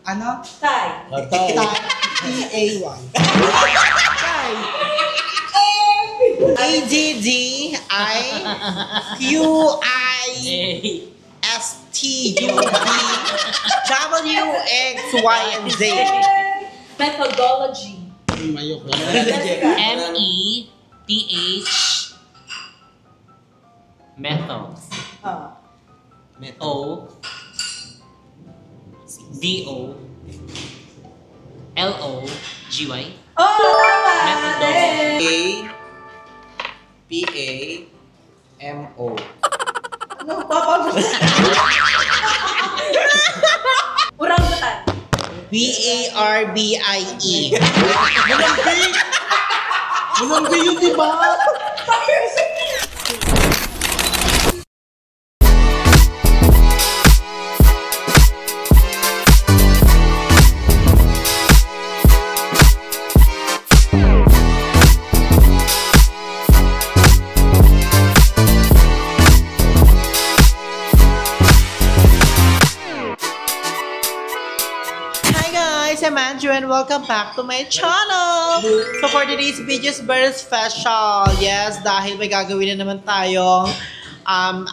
Ano? Tay. Tay. ADDIQISTUBWXYZ. Methodology. METH method. ODOLOGY. Oh, tama! Methodology. PAMO. Ano? Orangutan. BARBIE. Malambing yun, diba? I'm Andrew and welcome back to my channel! So for today's video is very special. Yes, dahil may gagawin na naman tayong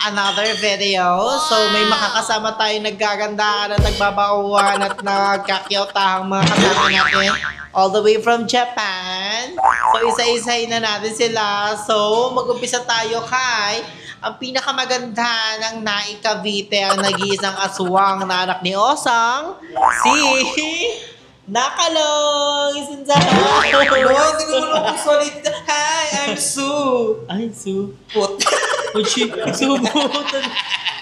another video. So may makakasama tayong naggagandahan at nagbabauhan at nagkakyotahang mga kasama natin all the way from Japan. So isa-isahin na natin sila. So mag-umpisa tayo kay ang pinakamaganda ng Naik Cavite, ang nag-iisang aswang na anak ni Osang, si Nakalong! Isinsahan! No, hindi ko mo solid. Hi, I'm Sue. Ay, Sue. Put. Sue po.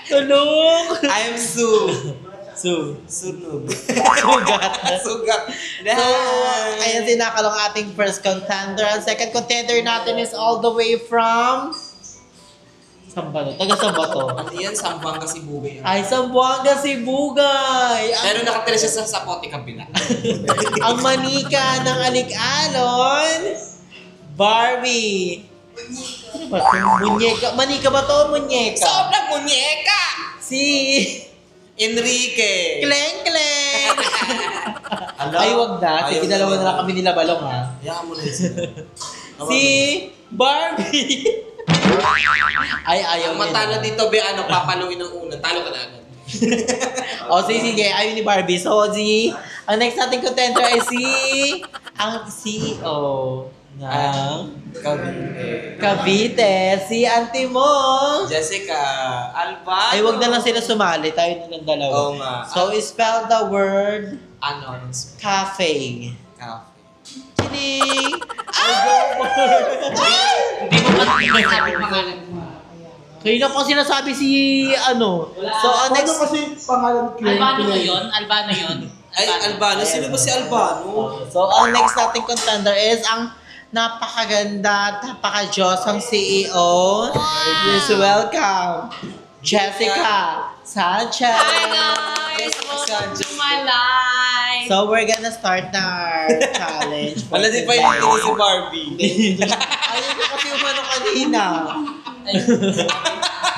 Tulong! I'm Sue. Sue. Sunog. Sugat. Sugat. So, ayan si Nakalong ating first contender. Ang second contender natin is all the way from... Saan ba to? Taga saan ba to? Ano yan? Sambuanga Sibugay. Ay, Sambuanga Sibugay! Pero nakatira siya sa Sapote kabila. Ang manika ng Alik-alon, Barbie. Ano ba ito? Munyeka. Manika ba to o munyeka? Sobrang munyeka! Si Enrique. Kleng Kleng! Ay, wag na. Sige, dalawa na lang kami nila balong, ha? Yaman mo na yun sila. Si Barbie! Ay, ayaw Ang matalo dito, be, papaluin ng una. Talo ka na agad. O, sige, ayaw ni Barbie. So, ang next nating contender ay ang CEO ng Cavite, si auntie mo. Jessica Albano. Ay, wag na lang sila sumali. Tayo na lang dalawa. Oo nga. So, spell the word Cafe. cafe. Kidding! Hindi mo ba sinasabi pangalan mo? Kaya na po sinasabi si So, ang next... Ano kasi pangalan Albano yun? Ay, Albano? Sino ba si Albano? So, ang next nating contender is ang napakaganda at napaka-Diyos ang CEO. Please welcome, Jessica Sanchez. Hi guys! Welcome to my life! So, we're gonna start na our challenge. Wala din pa yung si Barbie. Ayun ko kasi umano kanina.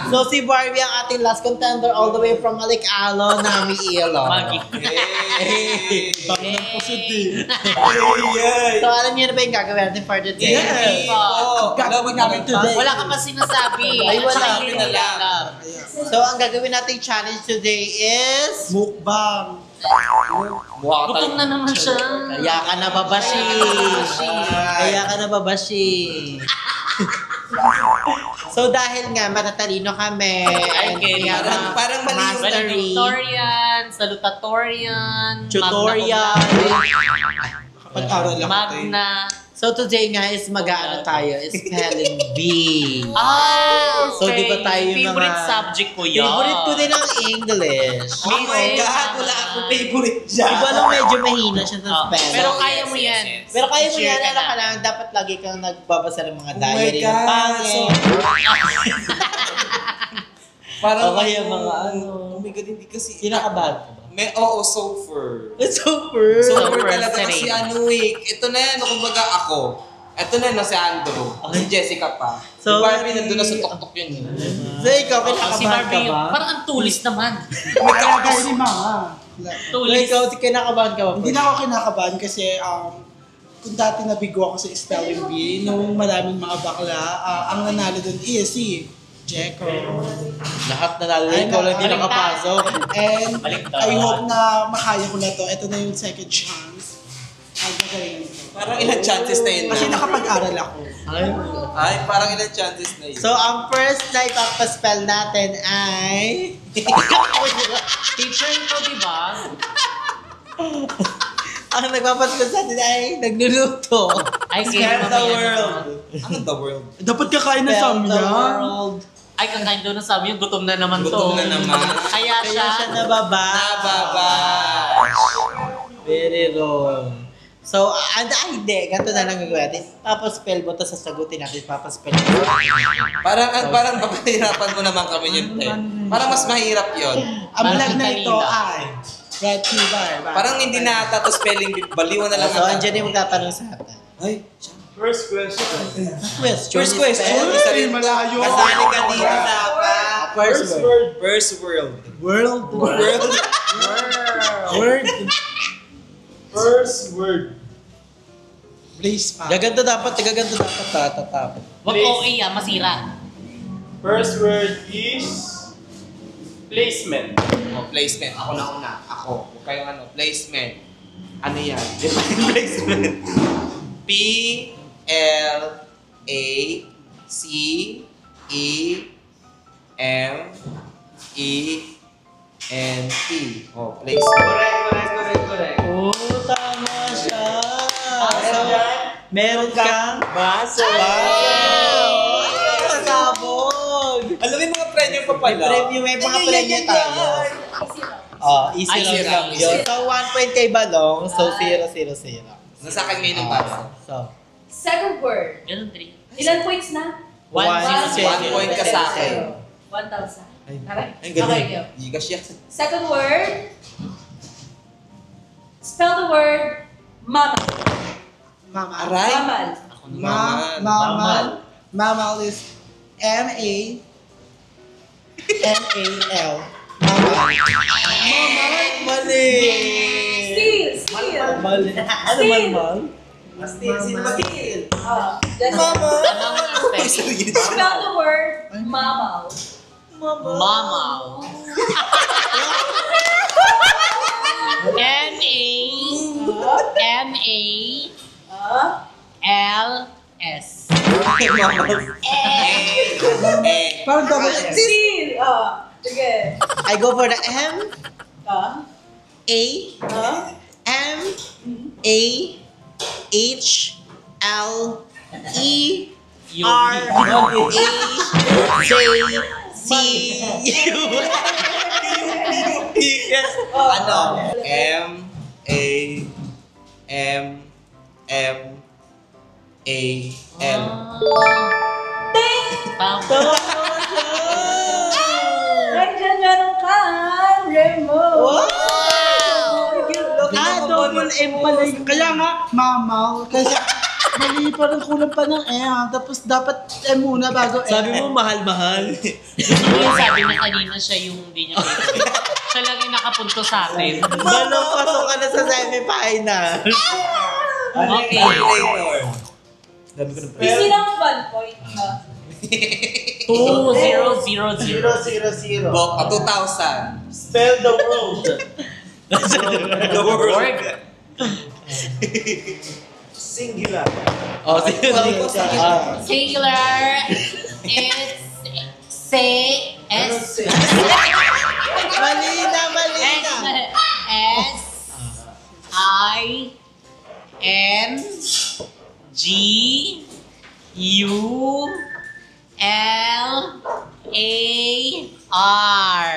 So, si Barbie ang ating last contender all the way from Alik-alon, Nami Ilo. So, alam niyo na ba yung gagawin natin for the day? Gagawin namin today. Wala ka pa sinasabi. Ay, wala. Hindi nila alam. So, ang gagawin nating challenge today is... Mukbang. Gutom na naman siya. Kaya ka na babashi. Kaya ka na babashi. So, dahil nga matatalino kami, Okay, parang mali yung mastery, Valedictorian, salutatorian, tutorial. Pag-aral lang Magna. So, today nga is mag-aano tayo, spelling bee. Ah, So, di ba tayo yung favorite mga- subject ko yun. Favorite ko din ang English. Oh my God! Wala akong favorite dyan. Di ba lang medyo mahina siya sa spelling? Pero kaya mo yan. Pero kaya mo yan, Share ka ano na. ka lang, dapat lagi kang nagbabasa ng mga Oh my diary ng God! pangit. Parang O kaya mga Oh my God, hindi kasi... Kinakabahan ka ba? Oo, sofer. Super! Sofer Sofer talaga serene. kasi ito na yan, kumbaga ako. Ito na si Andrew. Si Jessica pa. So, Si Barbie nandun na sa tuktok yun. So, ikaw, Si kinakabahan ka Barbie, ba? parang ang tulis naman. Kaya gaya ni Mama. Tulis. Ikaw, kinakabahan ka ba? Hindi na ako kinakabahan kasi kung dati nabigo ako sa spelling bee, nung maraming mga bakla, ang nanalo dun is si Jeko. Lahat nanalo, ikaw lang hindi nakapasok. And Baliktad. I hope na makaya ko na to. Ito na yung second chance. Ang gagaling ko. Parang ilang chances na yun Kasi na. nakapag-aral ako. Ay, parang ilang chances na yun. So, ang first na ipapaspell natin ay... Teacher mo, di ba? ang nagpapaspell sa atin ay nagluluto. Ay, Spell the world. Ano the world? Dapat kakain na Spell sa the world. Ay, kakain daw na sabi yung gutom na naman to. Gutom na naman. Kaya Kaya siya, siya nababa. Very wrong. So, hindi. Ganito na lang gagawin natin. Papaspell mo to, sasagutin natin. Papaspell mo. Parang papahirapan mo naman kami yun, te. Parang mas mahirap yun. Ang Parang vlog na ito kanina. ay Red Fever. Parang hindi na ata to spelling bee. Baliwan na lang. So, ata. andyan yung magtatanong sa atin. Ay, First question. First first question. Isa rin malayo. Kasali ka dito dapat. First word. First world. World. World. Word. First word. Blaze pa. Gaganto dapat tatapos. wag OA masira. First word is placement. Oh, placement. Ako na una. Ako. Huwag kayong ano. Placement. Ano yan? Define placement. P-L-A-C-E-M-E-N-T. Oh, placement. Correct. Oh, tama siya. So, meron kang Baso. Sabog. Alam mo yung mga premyo pa pala? May mga premyo tayo. Easy Ay, lang easy lang, lang yun. easy. So, 1 point kay Balong. So, 0, 0, 0. Nasa akin ngayon ang baso. So, Second word. Ganun, 3. Ilan points na? 1, 0, 0. 1 point ka sa akin. 1,000. Okay. Ay, galing. Okay, go. Gigas yan. Second word. Spell the word mama. Mama. Aray. Mamal. Ako na. Mamal. Mamal is M-A-M-A-L. Mamal. Mali. Steal. Mali. Ano Steal. mal? That's Ano ang it. spelling? Spell the word mamal. Mamaw. M-A-M-A-L-S. Parang double S. Steal. Sige. I go for the M, A, M, A, H, L, E, R, A, J, C, U. Ano? M-A-M-M-A-L. Tama. Nandiyan meron ka, Remo. Double M pala yun. Kaya nga, mamal. Kasi mali pa rin kulang pa ng M. Tapos dapat M muna bago M. Sabi mo, mahal-mahal. Gusto mo yung sabi na kanina siya yung hindi niya pwede. Siya lang yung nakapunto sa atin. Balong pasok ka na sa semifinal. Okay. Easy lang 1 point. 2-0-0-0. 0-0-0. Bok, 2,000. Spell the world. The world. Singular. Oh, sige lang. Singular. It's S. Mali na. S-I-N-G-U-L-A-R.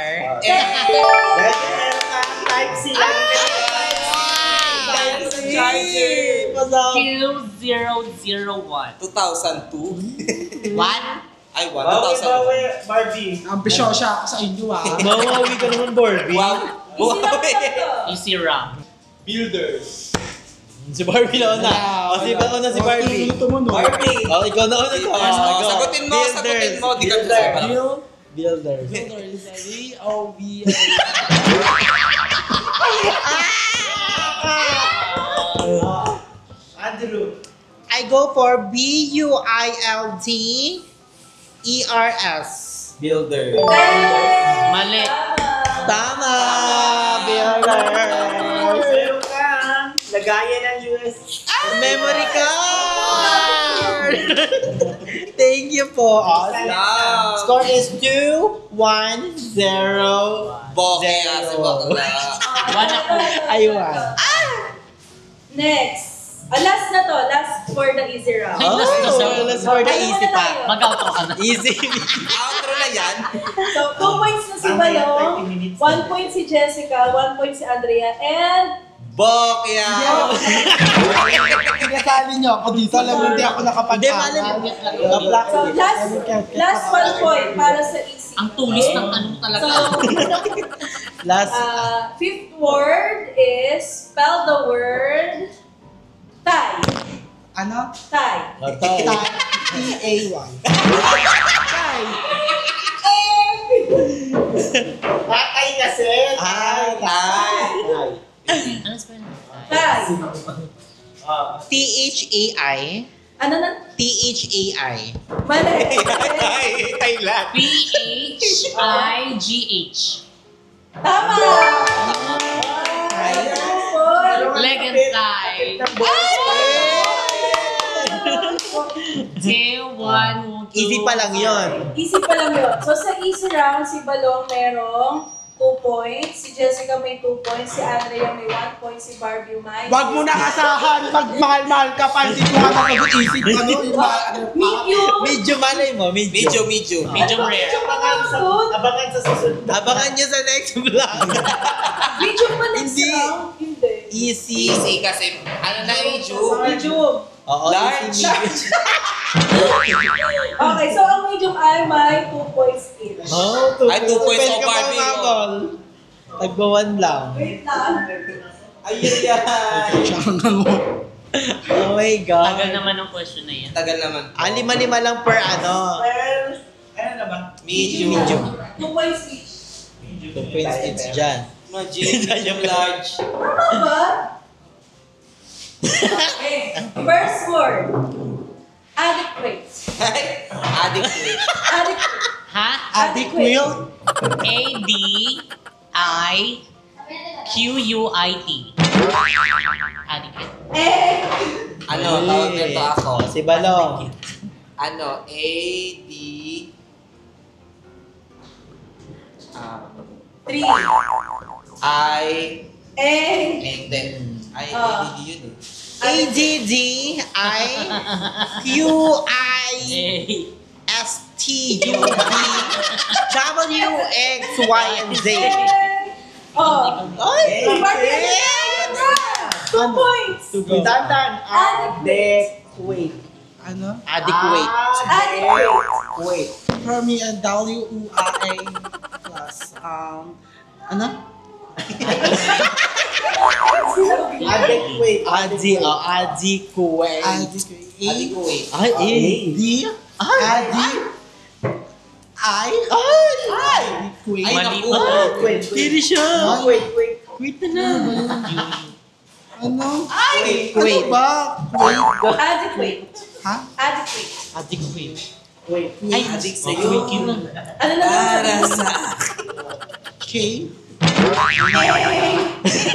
Type C lang. Type C. Pasok. 2001. 2002? 1. Ay, 1. Bawi, 2000. Barbie. Ambisyosa ako sa inyo Mawawi ka naman, Barbie. Wow. Easy lang to. Easy round. Builders. Si Barbie na una. O, si Barbie. Ito mo, no? Barbie. Oh, ikaw na una. Oh, sagutin mo. Di ka Builders. B-O-V-O. I go for B-U-I-L-D-E-R-S. Builder. Mali. Tama! Builders! Meron ka. Lagayan ng US. Memory card! Thank you po. Awesome. Wow. Score is 2-1-0. Bokeh nga si bakla. One ako. Ayun. Next. Last na to. Last for the easy round. Ay, last na siya. Let's for the easy pa. Mag-outro ka na. Easy. Outro na yan. So, 2 points na si Balong, 1 point si Jessica, 1 point si Andrea, and Bokeh yan. Pinasali niyo ako dito. Alam mo, hindi ako Hindi, nakapag-aral. Black. so last 1 point para sa easy. Ang tulis ng anong talaga. So, Last. fifth word is spell the word tie. Ano? Tie. T-A-Y. Patay kasi. Ay. Ano spell? Tie. T-H-A-I. Ano na? T-H-A-I. Mali. Thailand. P-H-I-G-H. Tama! Leg and thigh. Easy pa lang yun. Easy pa lang yun. So sa easy round, si Balong merong 2 points, si Jessica may 2 points, si Andrea may 1 point, si Barbie may... Wag mo na kasahan. Pag mahal-mahal ka pa, hindi ko ka nakag-isip. Ano? Medium! Medyo malay mo. Medyo. Medium rare. Abangan sa susunod. Abangan nyo sa next vlog. Medium pa next Hindi. round? Hindi. Easy. Easy kasi, ano na medyo? Medium. Oo, Large. easy medium. Okay, so ang medium ay may 2 points each. Oh, Ay, 2 points Pwede o ka Barbie. pang habol. Tagbawan lang. Wait lang. Ayun yan. Oh my God. Tagal naman ang question na yan. Tagal naman. Lima-lima lang per ano. Well, ano na ba? Medium. 2 points each. 2 points each dyan. Medium large. Tama ba? Okay. First word. Adequate. Adequate. Adequate. Ha? Adequate. A-D-I-Q-U-I-T. Adequate. Ano, tawag nito ako. Si Balong. Ano, A-D... 3. I... A. Hindi. I, A-D yun eh. A-D-D-I-Q-I-S-T-U-B-W-X-Y-and-Z. Oh. Ay! Barbie, 2 points. Dandan. Adequate. Ano? Adequate. Adequate. Wait. For me, W-U-I-A plus, ano? Adequate. Adequate. Adequate. Adequate. Ay, D. Adequate. Ay, Mali naku. pa to. Wait. Hindi siya. Wait. Wait na. Ano? Wait. Ano ba? Adequate. Ha? Adequate. Adequate. Wait. Ay, Adik okay, sa'yo. Q na. Ano na Para lang sa... K.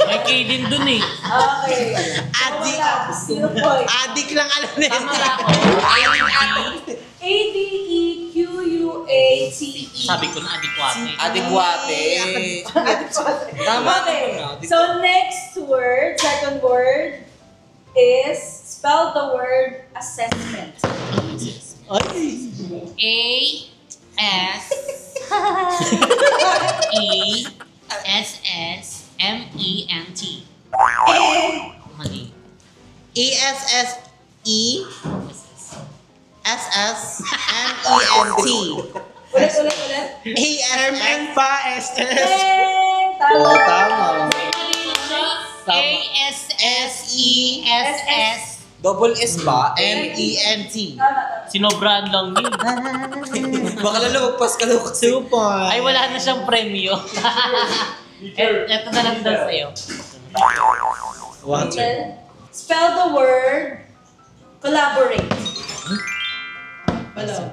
May K din dun eh. Okay. Adik. 0 point. Adik lang alam na Tama ba ako? A-D-E-Q-U-A-T-E. Sabi ko na adequate. Adequate. Tama Okay. naman. So next word, second word, is spell the word assessment. Ay. A-S-S-E-S-S-M-E-N-T. Mali. E-S-S-E-S-S-M-E-N-T. Ulit. A-S-M Pa, Esther. Yay! Tama. Oh, tama. A-S-S-E-S-S. Double S ba? M-E-N-T. Tama. Sinobrahan lang yun. Baka lalo magpas ka lang kasi. 2 points. Ay, wala na siyang premyo. Eto na lang daw sa'yo. Water. Spell the word Collaborate. Balong.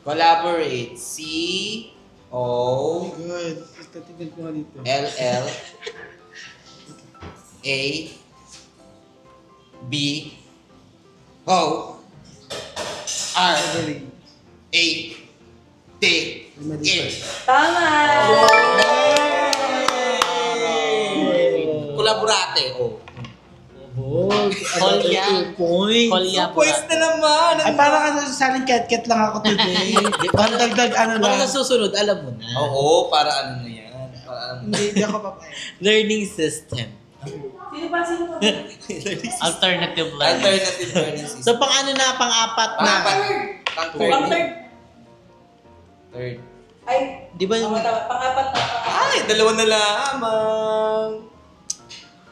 Collaborate. C O Good. Tignan ko nga dito. L L A B O R A T E. Tama! Collaborate. Oh. Kolya. Kolya po. Pwes na naman. Ay, parang ano, saling ket-ket lang ako today. Parang dagdag ano lang. Para sa susunod, alam mo na. Oo, para ano na yan. Para ano na. Hindi ako papayag. Learning system. Sino ba? Sino ba? Alternative learning. Alternative learning system. So, pang-ano na, pang-apat na. Pang third. Third. Ay, Di ba yung... tama. Pang-apat na. Ay, dalawa na lamang.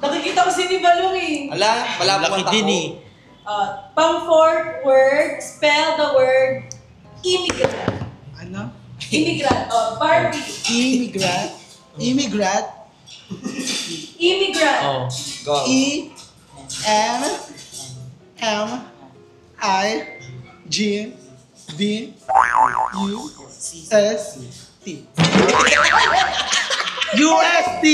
Nakikita ko si ni Balong eh. Ala, malabo Laki ang din tako. eh. Pang fourth word, spell the word immigrant. Ano? Immigrant. Barbie. Immigrant. Immigrant. Immigrant. Oh. Go. E M M I G D U S T. UST.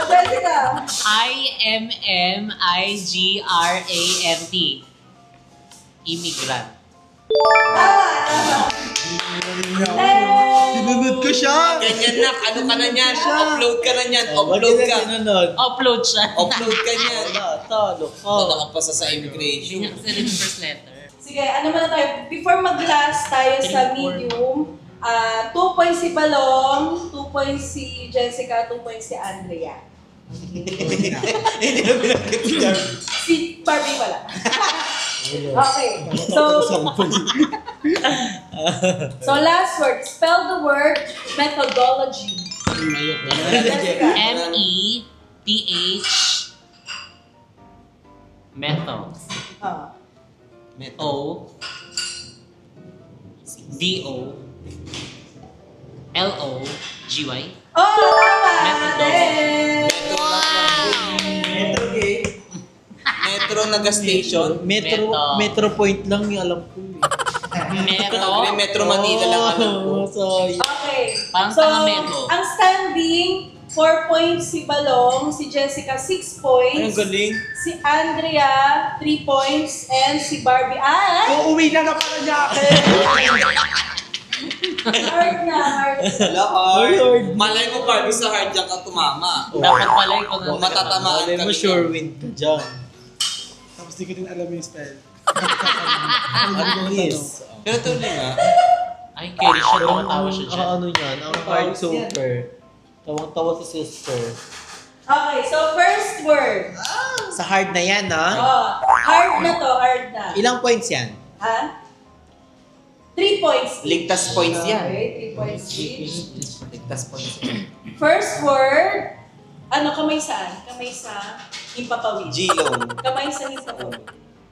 Jessica. IMMIGRANT. Immigrant. Tama. Sinunod ko siya. Ganyan na, ano ka na niyan? Upload ka na niyan. Upload ka. Upload siya. Upload ka niyan. Talo ko. Ito nakapasa sa Hindi immigration. niya kasi rin first letter. Sige, ano muna tayo? Before mag-last tayo sa medium, 2 points si Balong, 2 points si Jessica, 2 points si Andrea. Hindi na binanggit si Jarvis. Si Barbie wala. Okay. So last word. Spell the word methodology. Jessica. METH Method. O DO LOGY. Oh, tama! Methodology. Metro gate. Metro na gas station. Metro, Metro. Metro Point lang yung alam ko eh. Meto. Metro Manila lang alam ko. So, Okay. Parang So, tanga-meto. ang standing, 4 points si Balong, si Jessica 6 points, galing. si Andrea 3 points, and si Barbie ay Uuwi na na pala niya ako. hard na, hard. Wala, hard. Malay mo, Barbie, sa hard yan ka tumama. Dapat pala ikaw na. Matatamaan alam mo, kami. sure win ka dyan. Tapos di ko din alam yung spell. Ano is? Pero tuloy nga. Ay, carry siya. Tawa siya dyan. Ano yan? Ang hard super. Tawang-tawa si sister. Okay, so first word. Sa hard na yan, ha? Hard na to, hard na. Ilang points yan? Ha? 3 points. Ligtas points yan. Okay, 3 points each. Ligtas points yan. First word, kamay saan? Kamay sa himpapawid. G-loan. Kamay sa himpapawid.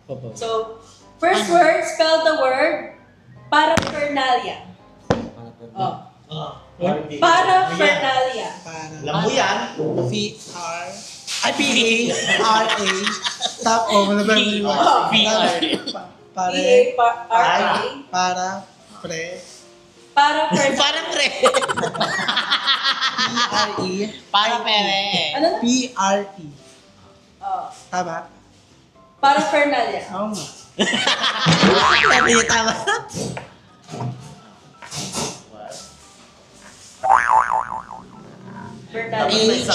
Papa. So, first word, spell the word paraphernalia. Oh. Paraphernalia. Para. Alam mo yan? P-R. Ay, P-A-R-A. Tap, wala ba yung PR. Pare. P-A-R-A. Para. Pre. Paraphernalia. Parang pre. P-R-E. Para pere. Ano na? P-R-E. Oh. Tama? Paraphernalia. Oo nga. Sabi niya tama. Fernalia. Age.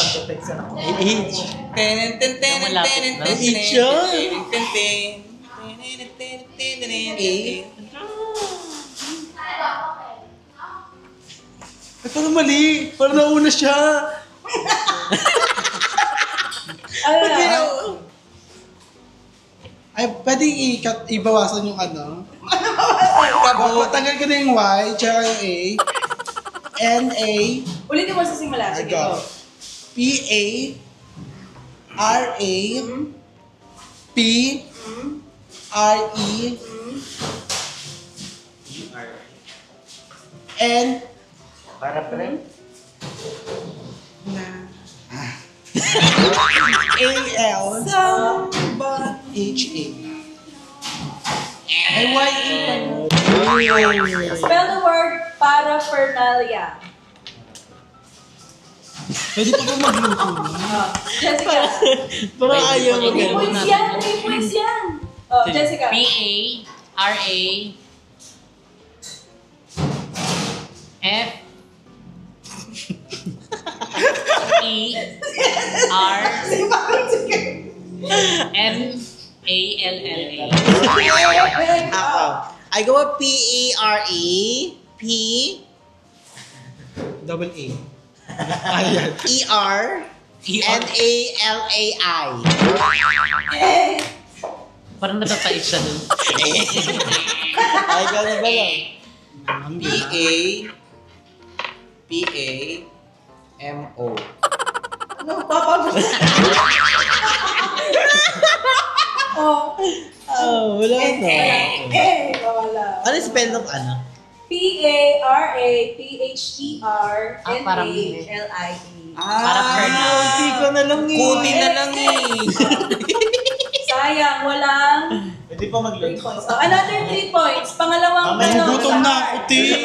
Tenen, ten, tenen, Malapit tenen, na. tenen, Age yun. tenen, ten, ten. Tenen, ten, tenen, ten. Ay, parang mali. Parang nauna siya. Ano na? Ay, pwedeng ibawasan yung ano. Kabo. Tanggal ko na yung Y, tsaka yung A. N-A. Ulitin mo sa simula. I Sige, go. go. P-A-R-A. P-R-E. N. Para pre. A-L. H-A. Ay, Y-E pala. Spell the word paraphernalia. Pwede pa ba magluto? Jessica. Parang ayaw mo 3 ganun. points yan. 3 points yan. Oh, Jessica. P-A-R-A F E-R M-A-L-L-A. Ako. I go with P-A-R-E P Double A. Ayan. E-R N-A-L-A-I. Parang natatay siya dun. Ay, gano'n ba lang? P-A-M-O. Ano, papa mo? Oh. Oh, wala na. Wala. Ano yung spell ng ano? P-A-R-A-P-H-E-R-N-A-L-I-E. Kunti ko na lang eh. Kunti na lang eh. Sayang, walang Pwede pa 3 magluto. points. Oh, another 3 points. Pangalawang Gutom na ako, te.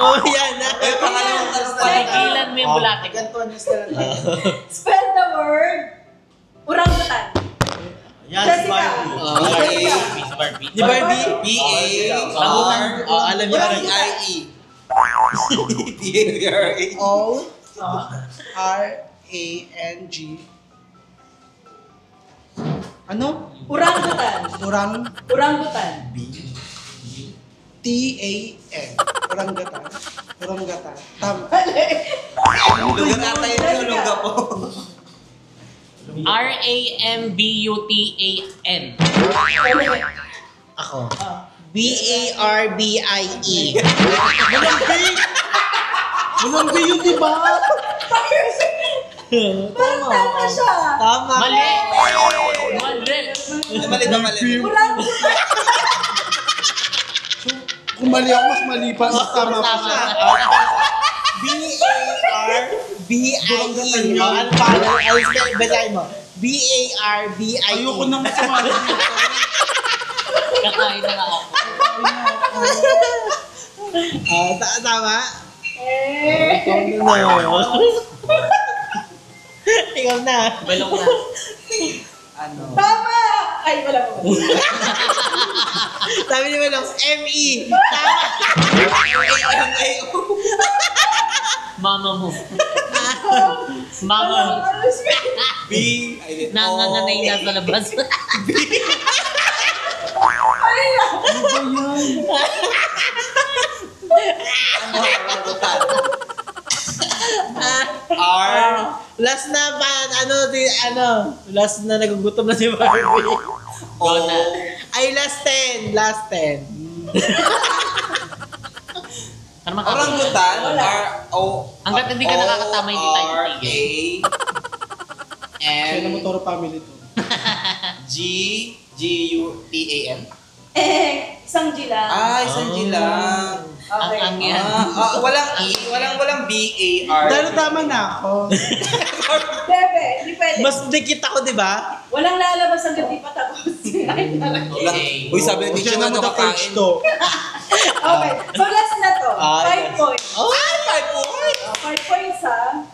Oh, yan na. Pangalawang Panigilan mo yung bulate. Ganto na sila tayo. Spell the word orangutan. Yan, si Jessica. Barbie. Di Barbie? P-A-R Alam niyo ano? I-E. P-A-R-A. O-R-A-N-G. Ano? Orangutan. Orangutan. T-A-N. Orangutan. Orangutan. Tama. Lugar ata yun yung lugar po. R-A-M-B-U-T-A-N. Ako. B-A-R-B-I-E. Walang B yun, di ba? Parang tama siya. Tama. Mali! Mali! Mali ba mali? Orangutan. Kung mali ako, mas mali pa. Mas tama pa siya. B-A-R-B-I-E. Ano pa? Ano spell? Basahin mo. B-A-R-B-I-E. Ayoko nang sumali dito. Kakain na nga ako. Tama? Eh. Ikaw na. Balong na. Ano? Tama. Ay, wala ko. Sabi niyo lang, M-E. Tama. Mama mo. Mama. B. Nanganganay na sa labas. R. Last na pa, last na nagugutom na si Barbie. Go na. Ay, last 10. Last 10. Para makakita. Orangutan. R-O. Hanggat hindi ka nakakatama, hindi tayo R-A. Kaya na N. Motoro family to. G-U-T-A-N. Isang G lang. Isang G lang. Okay. Ang yan. Walang E. Walang B-A-R. Dahil tama na ako. Bebe, hindi pwede. Mas dikit ako, di ba? Walang lalabas hanggang di pa tapos. Okay. Uy, sabi ni Siya Teacher, naman ano the coach kakain? to. Okay. So last na to. Ah, 5 yes. points. Oh, 5 points! 5 points ha.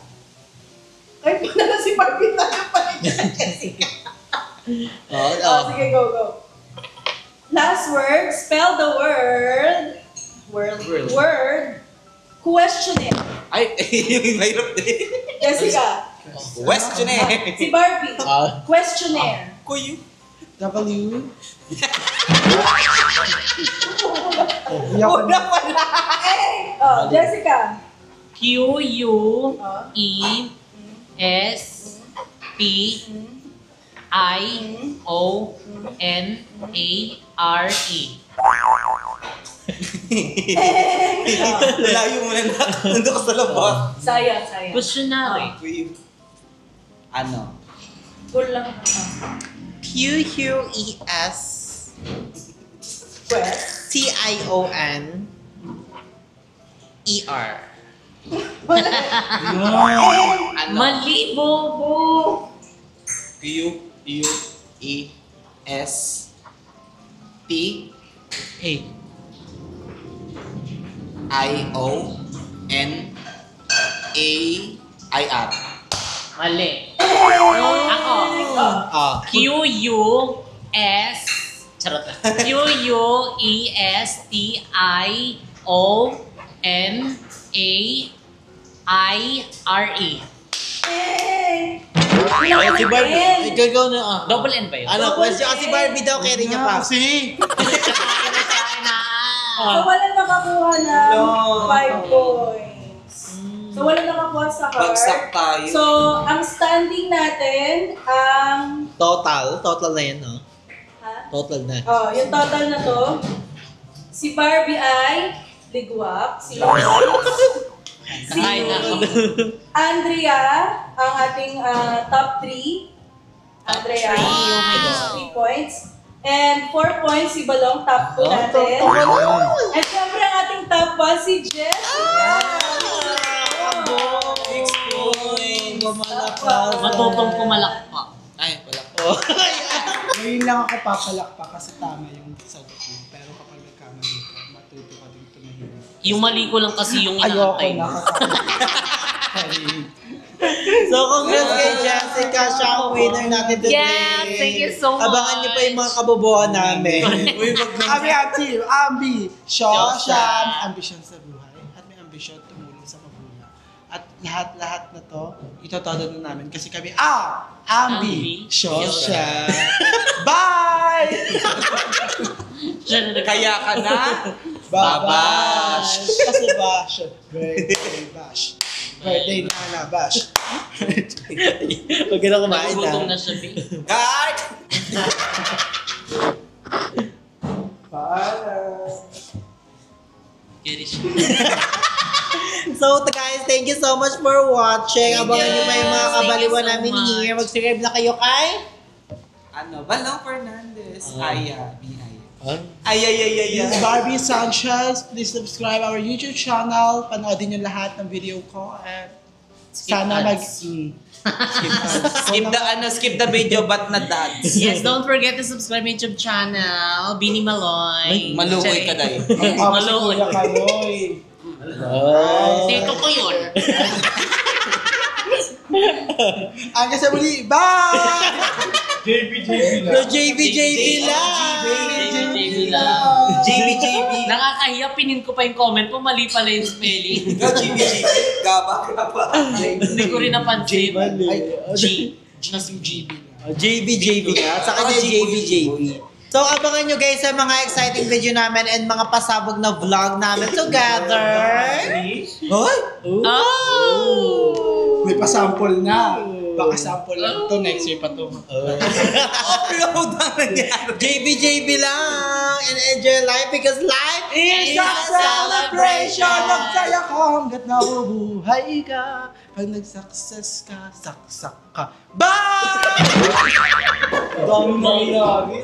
Ay, po na si Barbie tayo pa rin dyan, Jessica. Sige, go. Last word. Spell the word. Word. Questionnaire. Ay, yung mahirap din. Jessica. Questionnaire. Si Barbie. Questionnaire. Kuyu. W. Una pala. Jessica. Q-U-E-S-P-I-O-N-A-R-E. Layo mo na. Nandun ka sa labas. Sayang. Questionnaire. Kuyu. Ano? Cool lang. Q-U-E-S Quest. T-I-O-N-E-R. Ano? Mali, bobo. Q-U-E-S-P A. I-O-N-A-I-R. Mali. Ako. Q-U-S Charot. Q-U-E-S-T-I-O-N-A-I-R-E. Ay, si Barbie. Ikaw na Double N ba yun? Ano, question kasi Barbie daw, carry niya pa. Kasi, So, wala nakakuha ng 5 points. So, wala nakakuha sa heart. Bagsak tayo. So, ang standing natin, Total na yan, no? ha? Total na. Oh, yung total na to, si Barbie ay ligwak, si Lois, si Kakain na ako. Andrea, ang ating top 3. Andrea, Top three, oh my God. 3 points. And 4 points si Balong, top 2 natin. And syempre ang ating top 1 si Jess. Matutong pumalakpak. Ay, wala. ngayon lang ako papalakpak kasi tama yung sagot mo. Pero kapag nagkamali ka, matuto ka din tumahimik. Yung mali ko lang kasi yung Ayoko inaantay na. mo. So, congrats kay Jessica. Siya ang winner natin today. Yes, thank you so much. Abangan niyo pa yung mga kabobohan namin. Kami ang team, Ambi, Shoshan, ambisyon sa buhay, at may ambisyon tumulong sa magulang. At lahat-lahat na to, itotodo na namin kasi kami, Ambi, Ambi, Shoshan. Bye! Kaya ka na? Babash! Kasi bash, birthday bash. Birthday na bash. Huwag ka na kumain Nagugutom na. na siya, babe. Guard! Kirish. So guys, thank you so much for watching. Abangan niyo pa yung mga Yes, kabaliwan thank you so namin much. here. Mag-subscribe na kayo kay... Balong Fernandez. Aya, B-I. It's Barbie Sanchez. Please subscribe our YouTube channel. Panoodin yung lahat ng video ko. And Skip sana ads. skip ads. Skip the video but not the ads. Yes, don't forget to subscribe my YouTube channel, Bini Maloy. Malukoy ka dahil. Malukoy. Kuya Kaloy. Dito ko yun. Hanggang sa muli. Bye! So, JB lang. JB lang. JB. Nakakahiya, pinin ko pa yung comment mo, mali pala yung spelling. Ikaw, JB. Gaba. Hindi ko rin napansin. G. Just yung GB. JB nga. Sa kanya, JB. So, abangan nyo guys sa mga exciting video namin and mga pasabog na vlog namin together. Hoy! Oh! May pasample na. Baka sample lang to. Next year pa to. Upload na nangyari. JB lang. And enjoy life because life It's a celebration! Magsaya ka hanggat nabubuhay ka. Pag nag-success ka, saksak ka. Bye! Dami na lagi.